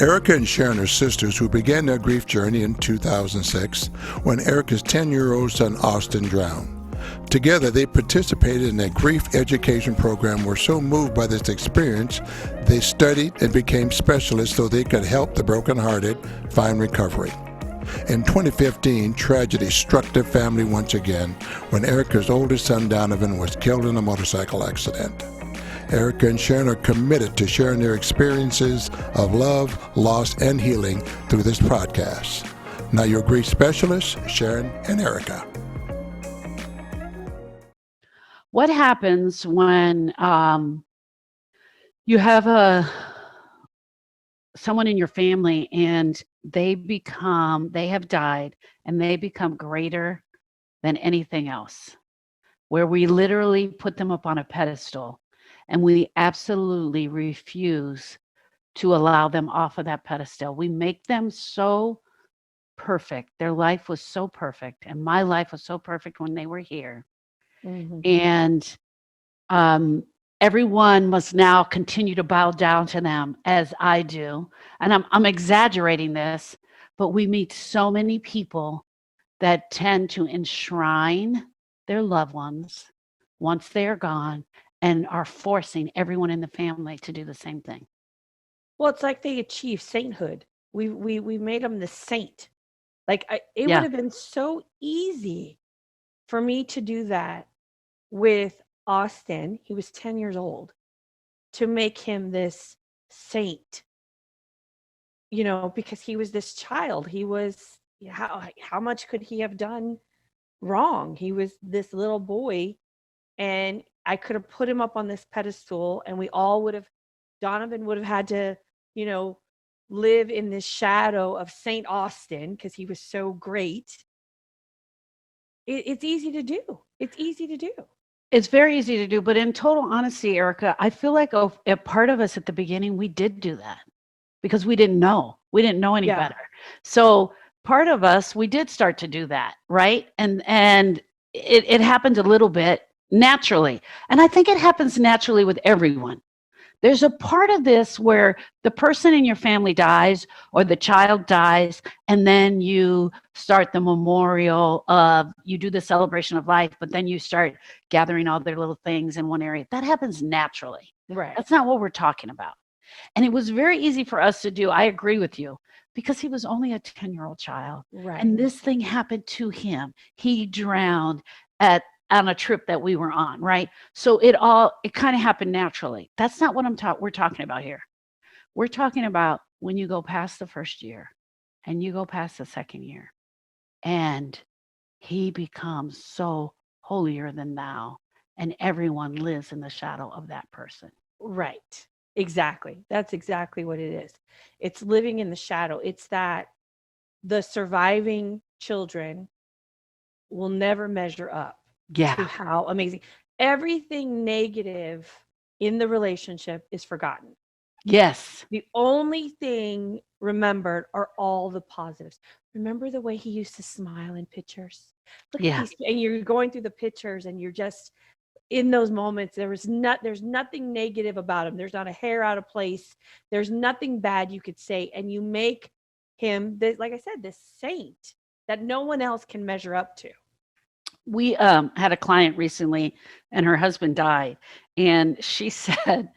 Erica and Sharon are sisters who began their grief journey in 2006 when Erica's 10-year-old son Austin drowned. Together, they participated in a grief education program, were so moved by this experience, they studied and became specialists so they could help the brokenhearted find recovery. In 2015, tragedy struck their family once again when Erica's oldest son Donovan was killed in a motorcycle accident. Erica and Sharon are committed to sharing their experiences of love, loss, and healing through this podcast. Now your grief specialists, Sharon and Erica. What happens when you have someone in your family and they have died and they become greater than anything else, where we literally put them up on a pedestal and we absolutely refuse to allow them off of that pedestal. We make them so perfect. Their life was so perfect, and my life was so perfect when they were here. Mm-hmm. And everyone must now continue to bow down to them as I do. And I'm exaggerating this, but we meet so many people that tend to enshrine their loved ones once they are gone and are forcing everyone in the family to do the same thing. Well, it's like they achieve sainthood. We made them the saint. Like it Yeah. would have been so easy for me to do that with Austin. He was 10 years old, to make him this saint, because he was this child. He was, how much could he have done wrong? He was this little boy, and I could have put him up on this pedestal, and Donovan would have had to, live in this shadow of Saint Austin because he was so great. It's easy to do. It's easy to do. It's very easy to do, but in total honesty, Erica, I feel like a part of us at the beginning, we did do that because we didn't know. We didn't know any better. So part of us, we did start to do that, right? And it happened a little bit naturally. And I think it happens naturally with everyone. There's a part of this where the person in your family dies or the child dies, and then you start the memorial you do the celebration of life, but then you start gathering all their little things in one area. That happens naturally. Right. That's not what we're talking about. And it was very easy for us to do. I agree with you, because he was only a 10-year-old child. Right. And this thing happened to him. He drowned on a trip that we were on, right? So it kind of happened naturally. That's not what we're talking about here. We're talking about when you go past the first year and you go past the second year and he becomes so holier than thou, and everyone lives in the shadow of that person. Right. Exactly. That's exactly what it is. It's living in the shadow. It's that the surviving children will never measure up to how amazing. Everything negative in the relationship is forgotten. Yes. The only thing remembered are all the positives. Remember the way he used to smile in pictures? Look at these, and you're going through the pictures and you're just in those moments. There's nothing negative about him. There's not a hair out of place. There's nothing bad you could say. And you make him, like I said, this saint that no one else can measure up to. We had a client recently and her husband died. And she said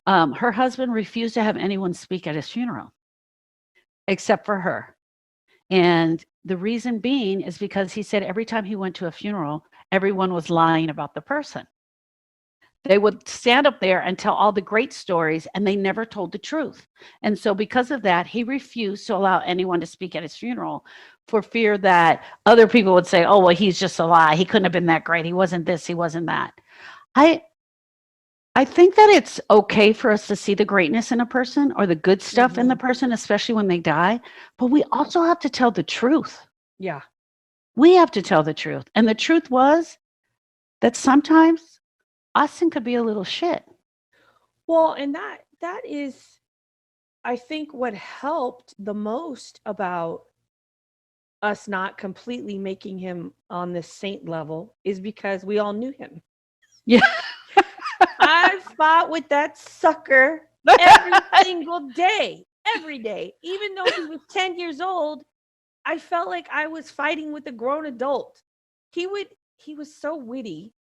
her husband refused to have anyone speak at his funeral except for her. And the reason being is because he said every time he went to a funeral, everyone was lying about the person. They would stand up there and tell all the great stories, and they never told the truth. And so because of that, he refused to allow anyone to speak at his funeral for fear that other people would say, oh, well, he's just a lie. He couldn't have been that great. He wasn't this, he wasn't that. I think that it's okay for us to see the greatness in a person or the good stuff in the person, especially when they die. But we also have to tell the truth. Yeah. We have to tell the truth. And the truth was that sometimes Austin could be a little shit. Well, and that is, I think, what helped the most about us not completely making him on the saint level is because we all knew him. Yeah. I fought with that sucker every single day. every day. Even though he was 10 years old, I felt like I was fighting with a grown adult. He was so witty.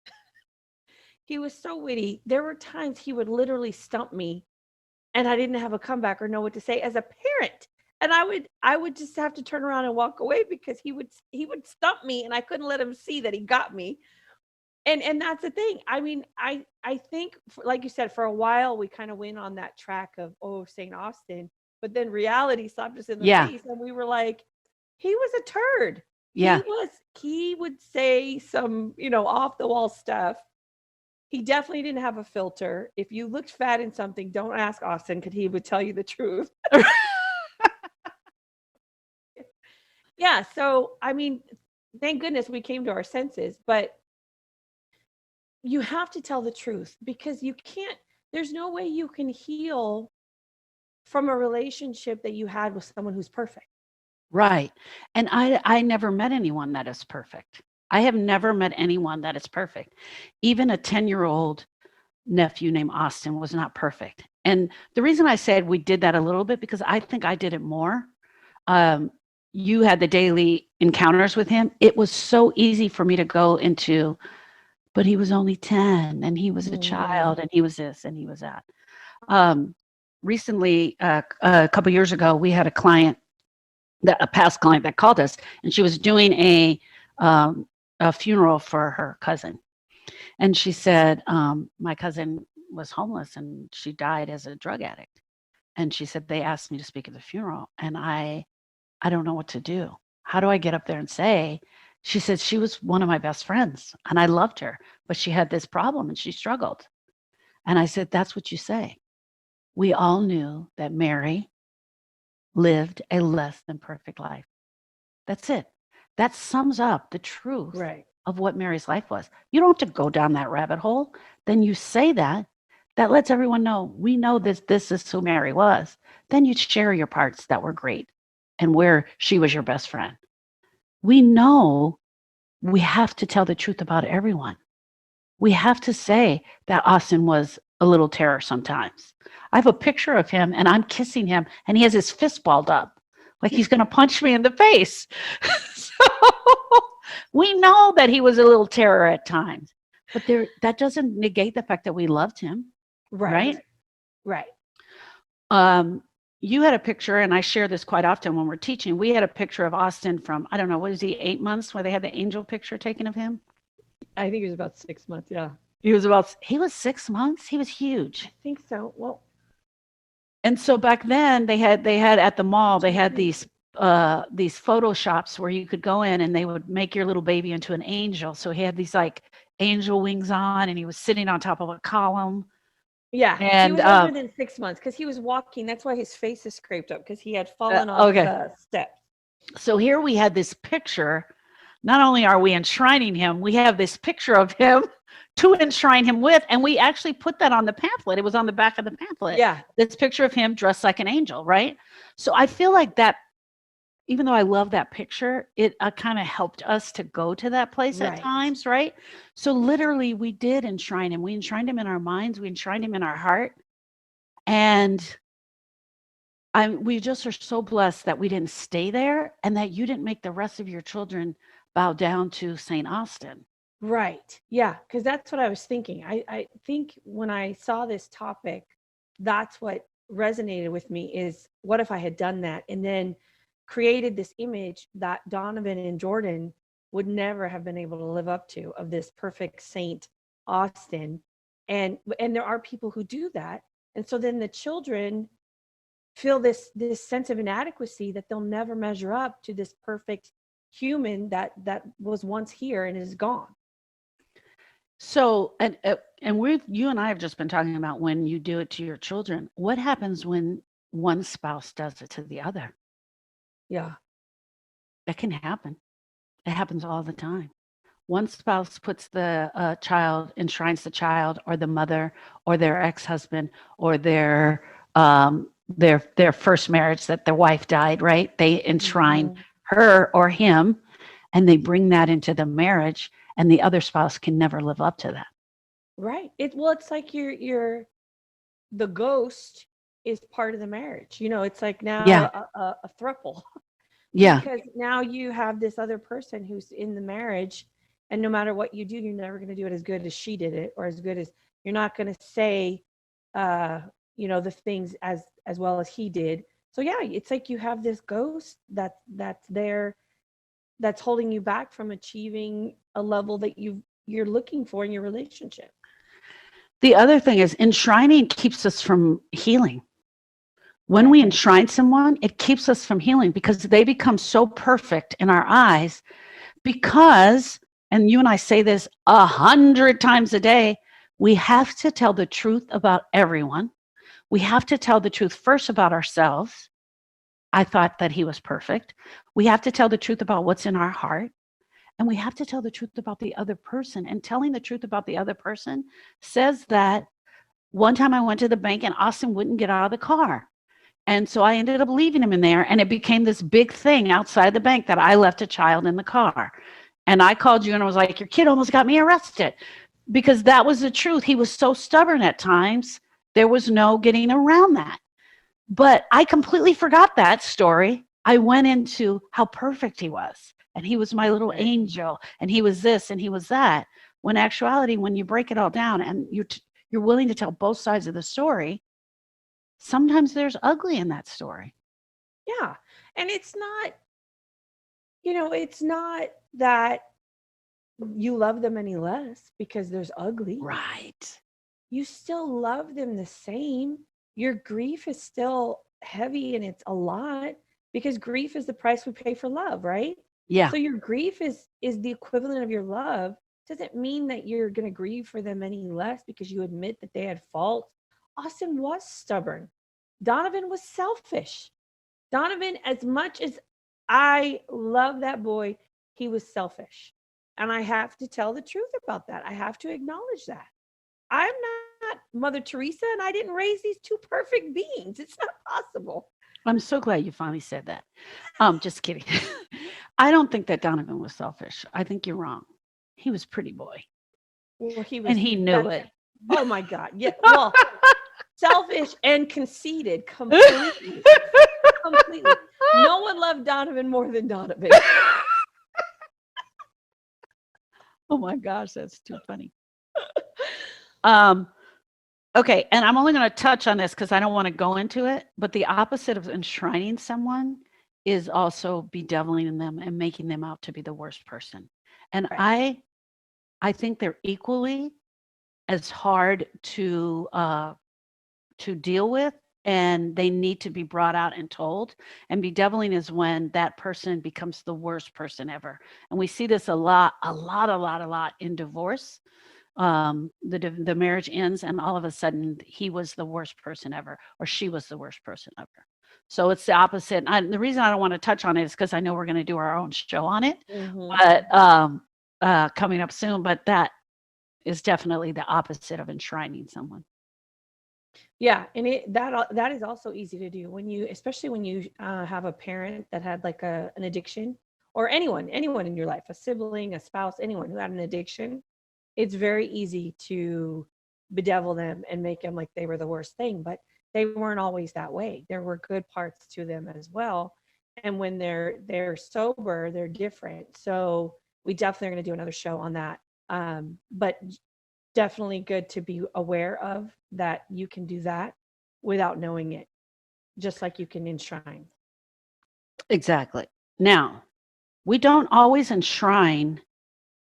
He was so witty. There were times he would literally stump me and I didn't have a comeback or know what to say as a parent. And I would just have to turn around and walk away because he would stump me and I couldn't let him see that he got me. And that's the thing. I mean, I think like you said, for a while we kind of went on that track of, oh, St. Austin, but then reality slapped us in the Yeah. face and we were like, he was a turd. Yeah. He would say some, off the wall stuff. He definitely didn't have a filter. If you looked fat in something, don't ask Austin because he would tell you the truth. Yeah. So, I mean, thank goodness we came to our senses, but you have to tell the truth because there's no way you can heal from a relationship that you had with someone who's perfect. Right. And I never met anyone that is perfect. I have never met anyone that is perfect. Even a 10-year-old nephew named Austin was not perfect. And the reason I said we did that a little bit, because I think I did it more. You had the daily encounters with him. It was so easy for me to go into, but he was only 10 and he was a child and he was this and he was that. Recently, a couple years ago, we had a past client that called us, and she was doing a funeral for her cousin. And she said, my cousin was homeless and she died as a drug addict. And she said, they asked me to speak at the funeral and I don't know what to do. How do I get up there and say? She said she was one of my best friends and I loved her, but she had this problem and she struggled. And I said, that's what you say. We all knew that Mary lived a less than perfect life. That's it. That sums up the truth of what Mary's life was. You don't have to go down that rabbit hole. Then you say that lets everyone know, we know this is who Mary was. Then you share your parts that were great and where she was your best friend. We know we have to tell the truth about everyone. We have to say that Austin was a little terror sometimes. I have a picture of him and I'm kissing him and he has his fist balled up like he's going to punch me in the face. So we know that he was a little terror at times, but that doesn't negate the fact that we loved him. Right. You had a picture, and I share this quite often when we're teaching. We had a picture of Austin from, I don't know, what is he, 8 months, where they had the angel picture taken of him? I think it was about 6 months. Yeah. He was 6 months. He was huge. I think so. Well, and so back then they had at the mall, they had these photo shops where you could go in and they would make your little baby into an angel. So he had these like angel wings on and he was sitting on top of a column. Yeah, and he was older than 6 months because he was walking. That's why his face is scraped up because he had fallen off the steps. So here we had this picture. Not only are we enshrining him, we have this picture of him to enshrine him with, and we actually put that on the pamphlet. It was on the back of the pamphlet. Yeah, this picture of him dressed like an angel, right? So I feel like that, even though I love that picture, it kind of helped us to go to that place at times, right? So literally we did enshrine him. We enshrined him in our minds. We enshrined him in our heart. And we just are so blessed that we didn't stay there and that you didn't make the rest of your children bow down to St. Austin. Right. Yeah, because that's what I was thinking. I think when I saw this topic, that's what resonated with me is, what if I had done that and then created this image that Donovan and Jordan would never have been able to live up to, of this perfect Saint Austin. And there are people who do that. And so then the children feel this sense of inadequacy that they'll never measure up to this perfect human that was once here and is gone. So, and you and I have just been talking about when you do it to your children. What happens when one spouse does it to the other? Yeah. That can happen. It happens all the time. One spouse puts the enshrines the child or the mother or their ex-husband or their first marriage that their wife died, right? They enshrine her or him and they bring that into the marriage, and the other spouse can never live up to that. Right. It's like you're the ghost is part of the marriage. It's like now Yeah. a throuple Yeah. because now you have this other person who's in the marriage, and no matter what you do, you're never going to do it as good as she did it, or as good as you're not going to say, uh, the things as well as he did. So yeah, it's like you have this ghost that's there, that's holding you back from achieving a level that you're looking for in your relationship. The other thing is enshrining keeps us from healing. When Right. we enshrine someone, it keeps us from healing because they become so perfect in our eyes because, and you and I say this 100 times a day, we have to tell the truth about everyone. We have to tell the truth first about ourselves. I thought that he was perfect. We have to tell the truth about what's in our heart. And we have to tell the truth about the other person. And telling the truth about the other person says that one time I went to the bank and Austin wouldn't get out of the car. And so I ended up leaving him in there, and it became this big thing outside the bank that I left a child in the car. And I called you and I was like, your kid almost got me arrested, because that was the truth. He was so stubborn at times. There was no getting around that. But I completely forgot that story. I went into how perfect he was. And he was my little Right. angel. And he was this and he was that. When actuality, when you break it all down and you're willing to tell both sides of the story, sometimes there's ugly in that story. Yeah. And it's not that you love them any less because there's ugly. Right. You still love them the same. Your grief is still heavy, and it's a lot, because grief is the price we pay for love, right? Yeah. So your grief is the equivalent of your love. Doesn't mean that you're going to grieve for them any less because you admit that they had faults. Austin was stubborn. Donovan was selfish. Donovan, as much as I love that boy, he was selfish. And I have to tell the truth about that. I have to acknowledge that. I'm not Mother Teresa, and I didn't raise these two perfect beings. It's not possible. I'm so glad you finally said that. Just kidding. I don't think that Donovan was selfish. I think you're wrong. He was pretty boy. Well, he was. And he knew it. Oh my God. Yeah. Well, selfish and conceited completely. Completely. No one loved Donovan more than Donovan. Oh my gosh, that's too funny. Okay, and I'm only going to touch on this because I don't want to go into it, but the opposite of enshrining someone is also bedeviling them and making them out to be the worst person. And Right. I think they're equally as hard to deal with, and they need to be brought out and told. And bedeviling is when that person becomes the worst person ever. And we see this a lot in divorce. The marriage ends, and all of a sudden he was the worst person ever, or she was the worst person ever. So it's the opposite. The reason I don't want to touch on it is because I know we're going to do our own show on it, but coming up soon. But that is definitely the opposite of enshrining someone. Yeah, and that is also easy to do when especially when you have a parent that had like an addiction, or anyone in your life, a sibling, a spouse, anyone who had an addiction. It's very easy to bedevil them and make them like they were the worst thing, but they weren't always that way. There were good parts to them as well, and when they're sober, they're different. So we definitely are going to do another show on that. But definitely good to be aware of that you can do that without knowing it, just like you can enshrine. Exactly. Now, we don't always enshrine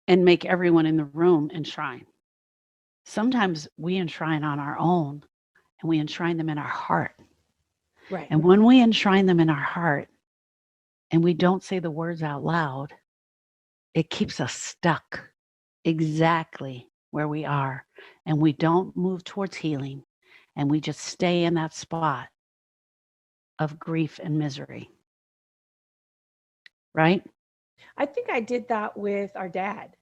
and make everyone in the room enshrine. Sometimes we enshrine on our own, and we enshrine them in our heart. Right. And when we enshrine them in our heart and we don't say the words out loud, it keeps us stuck exactly where we are. And we don't move towards healing. And we just stay in that spot of grief and misery. Right? I think I did that with our dad.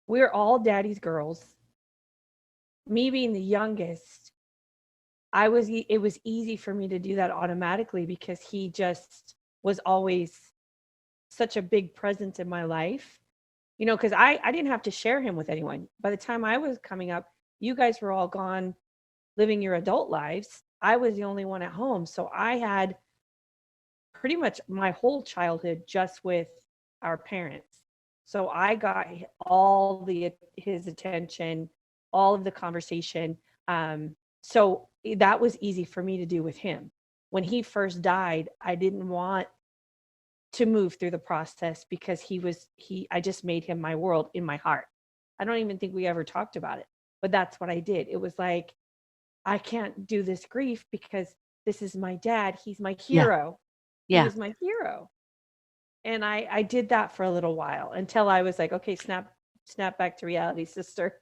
We're all daddy's girls. Me being the youngest, it was easy for me to do that automatically because he just was always such a big presence in my life. Because I didn't have to share him with anyone. By the time I was coming up, you guys were all gone living your adult lives. I was the only one at home. So I had pretty much my whole childhood just with our parents. So I got all his attention, all of the conversation. So that was easy for me to do with him. When he first died, I didn't want to move through the process because I just made him my world in my heart. I don't even think we ever talked about it, but that's what I did. It was like, I can't do this grief because this is my dad. He's my Yeah. hero. He Yeah. was my hero. And I did that for a little while until I was like, okay, snap back to reality, sister.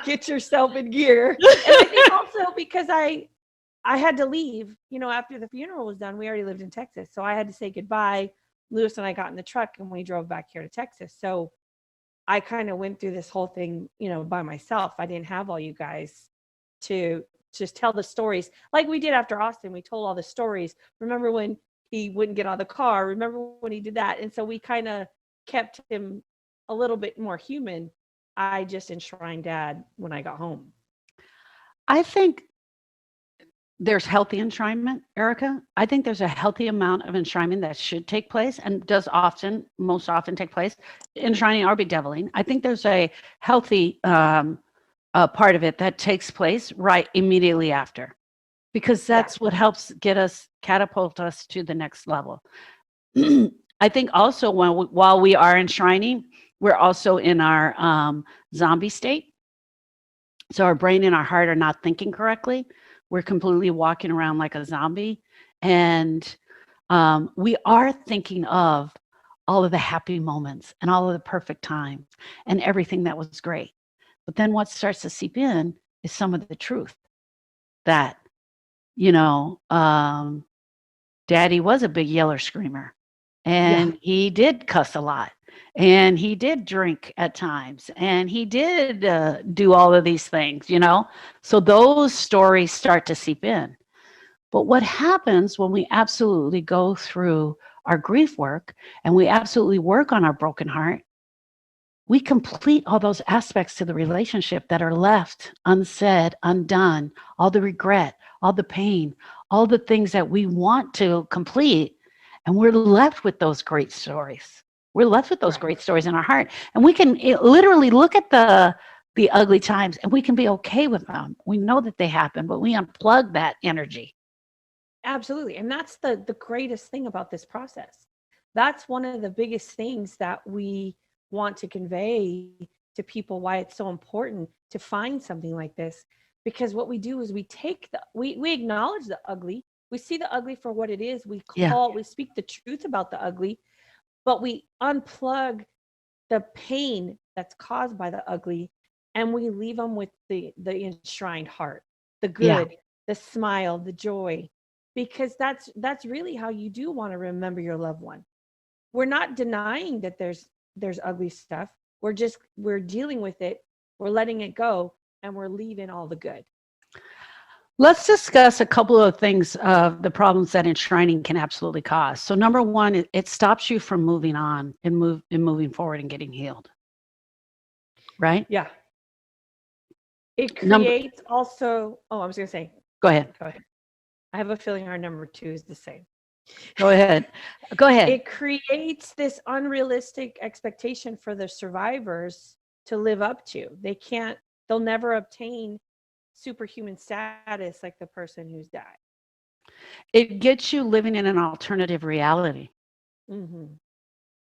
Get yourself in gear. And I think also because I had to leave, after the funeral was done. We already lived in Texas. So I had to say goodbye. Lewis and I got in the truck and we drove back here to Texas. So I kind of went through this whole thing, by myself. I didn't have all you guys to just tell the stories like we did after Austin. We told all the stories. Remember when he wouldn't get out of the car? Remember when he did that? And so we kind of kept him a little bit more human. I just enshrined Dad when I got home. I think there's healthy enshrinement, Erica. I think there's a healthy amount of enshrinement that should take place and does most often take place. Enshrining or bedeviling. I think there's a healthy part of it that takes place right immediately after, because that's what helps catapult us to the next level. I think also while we are enshrining, we're also in our zombie state. So our brain and our heart are not thinking correctly. We're completely walking around like a zombie. And we are thinking of all of the happy moments and all of the perfect times and everything that was great. But then what starts to seep in is some of the truth that, Daddy was a big yeller screamer, and he did cuss a lot, and he did drink at times, and he did do all of these things, So those stories start to seep in. But what happens when we absolutely go through our grief work and we absolutely work on our broken heart, we complete all those aspects to the relationship that are left unsaid, undone, all the regret, all the pain, all the things that we want to complete. And we're left with those great stories. We're left with those great stories in our heart. And we can literally look at the ugly times and we can be okay with them. We know that they happen, but we unplug that energy. Absolutely. And that's the greatest thing about this process. That's one of the biggest things that we want to convey to people, why it's so important to find something like this. Because what we do is we acknowledge the ugly. We see the ugly for what it is. We speak the truth about the ugly, but we unplug the pain that's caused by the ugly, and we leave them with the enshrined heart, the good, the smile, the joy, because that's really how you do want to remember your loved one. We're not denying that there's ugly stuff. We're dealing with it. We're letting it go, and we're leaving all the good. Let's discuss a couple of things of the problems that enshrining can absolutely cause. So number one, it stops you from moving on and moving forward and getting healed. Right? Yeah. It creates also, I was going to say. Go ahead. I have a feeling our number 2 is the same. Go ahead. It creates this unrealistic expectation for the survivors to live up to. They'll never obtain superhuman status like the person who's died. It gets you living in an alternative reality. Mm-hmm.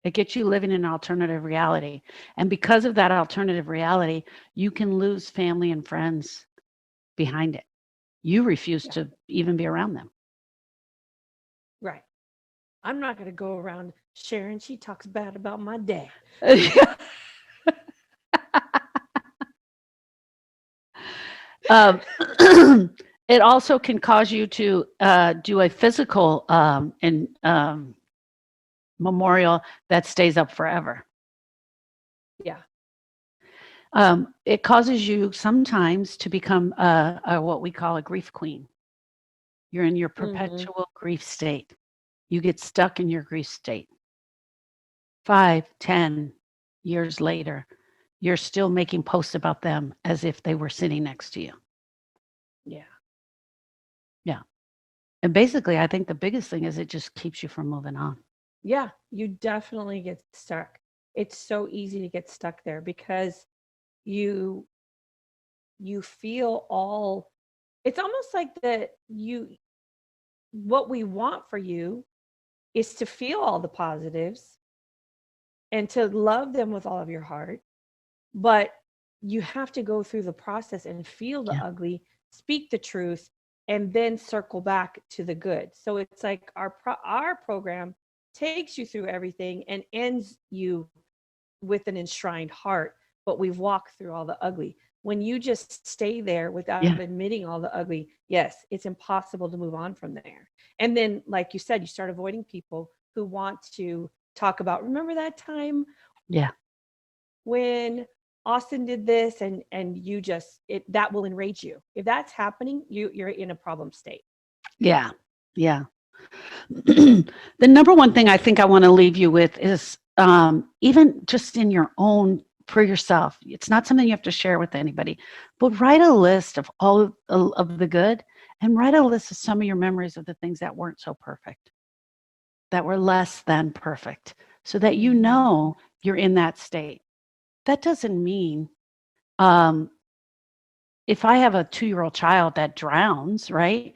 It gets you living in an alternative reality. And because of that alternative reality, you can lose family and friends behind it. You refuse to even be around them. Right. I'm not going to go around sharing. She talks bad about my dad. It also can cause you to do a physical memorial that stays up forever. Yeah. It causes you sometimes to become what we call a grief queen. You're in your perpetual grief state. You get stuck in your grief state. 5, 10 years later, you're still making posts about them as if they were sitting next to you. Yeah. And basically, I think the biggest thing is it just keeps you from moving on. Yeah, you definitely get stuck. It's so easy to get stuck there because you feel all, it's almost like what we want for you is to feel all the positives and to love them with all of your heart, but you have to go through the process and feel the Yeah. ugly, speak the truth, and then circle back to the good. So it's like our program takes you through everything and ends you with an enshrined heart, but we've walked through all the ugly. When you just stay there without Yeah. admitting all the ugly, yes, it's impossible to move on from there. And then, like you said, you start avoiding people who want to talk about, remember that time Yeah. when Austin did this, and you just, that will enrage you. If that's happening, you're in a problem state. Yeah. Yeah. The number one thing I think I want to leave you with is even just in your own, for yourself, it's not something you have to share with anybody, but write a list of all of the good, and write a list of some of your memories of the things that weren't so perfect, that were less than perfect, so that you know you're in that state. That doesn't mean if I have a 2-year-old child that drowns, right?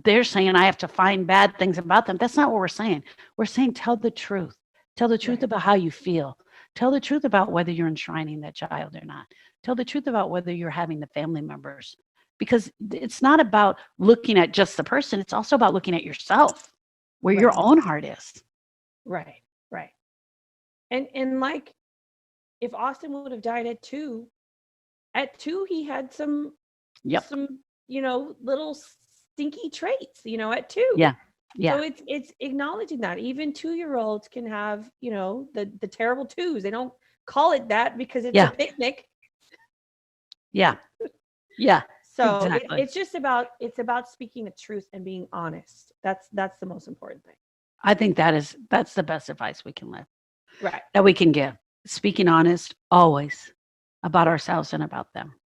They're saying I have to find bad things about them. That's not what we're saying. We're saying tell the truth. Tell the truth Right. about how you feel. Tell the truth about whether you're enshrining that child or not. Tell the truth about whether you're having the family members. Because it's not about looking at just the person, it's also about looking at yourself, where your Right. own heart is. Right. Right. And like, if Austin would have died at 2, he had some Yep. little stinky traits, at 2. Yeah. Yeah. So it's acknowledging that even 2-year-olds can have, the terrible twos. They don't call it that because it's Yeah. a picnic. Yeah. Yeah. So Exactly. it's about speaking the truth and being honest. That's the most important thing. I think that's the best advice we can live. Right. That we can give. Speaking honest, always, about ourselves and about them.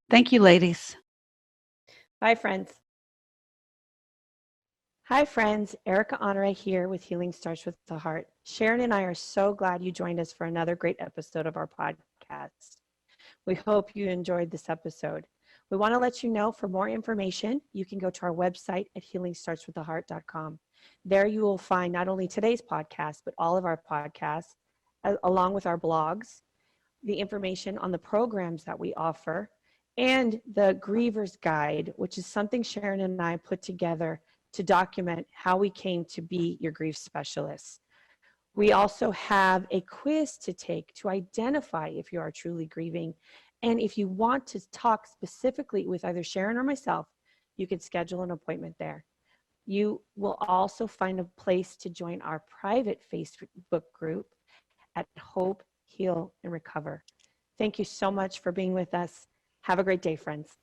Thank you, ladies. Bye, friends. Hi, friends. Erica Honore here with Healing Starts with the Heart. Sharon and I are so glad you joined us for another great episode of our podcast. We hope you enjoyed this episode. We want to let you know, for more information, you can go to our website at healingstartswiththeheart.com. There you will find not only today's podcast, but all of our podcasts, along with our blogs, the information on the programs that we offer, and the Griever's Guide, which is something Sharon and I put together to document how we came to be your grief specialists. We also have a quiz to take to identify if you are truly grieving. And if you want to talk specifically with either Sharon or myself, you can schedule an appointment there. You will also find a place to join our private Facebook group at Hope, Heal, and Recover. Thank you so much for being with us. Have a great day, friends.